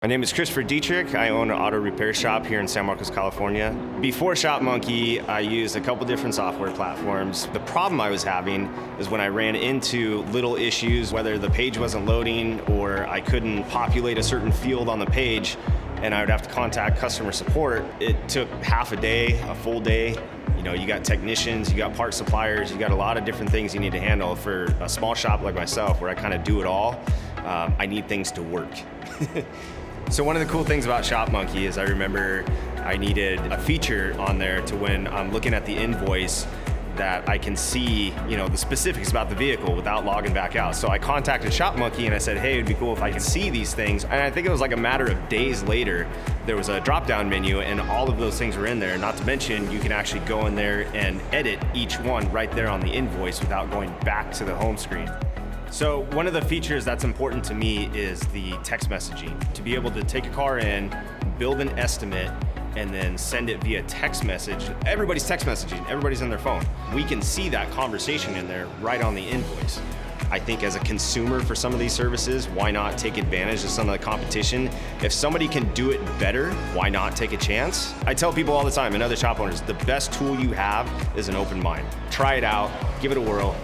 My name is Christopher Deatrick. I own an auto repair shop here in San Marcos, California. Before Shopmonkey, I used a couple different software platforms. The problem I was having is when I ran into little issues, whether the page wasn't loading or I couldn't populate a certain field on the page, and I would have to contact customer support. It took half a day, a full day. You know, you got technicians, you got part suppliers, you got a lot of different things you need to handle. For a small shop like myself, where I kind of do it all, I need things to work. So one of the cool things about Shopmonkey is I remember I needed a feature on there to when I'm looking at the invoice that I can see, you know, the specifics about the vehicle without logging back out. So I contacted Shopmonkey and I said, hey, it'd be cool if I could see these things. And I think it was like a matter of days later, there was a drop-down menu and all of those things were in there. Not to mention, you can actually go in there and edit each one right there on the invoice without going back to the home screen. So one of the features that's important to me is the text messaging. To be able to take a car in, build an estimate, and then send it via text message. Everybody's text messaging, everybody's on their phone. We can see that conversation in there right on the invoice. I think as a consumer for some of these services, why not take advantage of some of the competition? If somebody can do it better, why not take a chance? I tell people all the time, and other shop owners, the best tool you have is an open mind. Try it out, give it a whirl,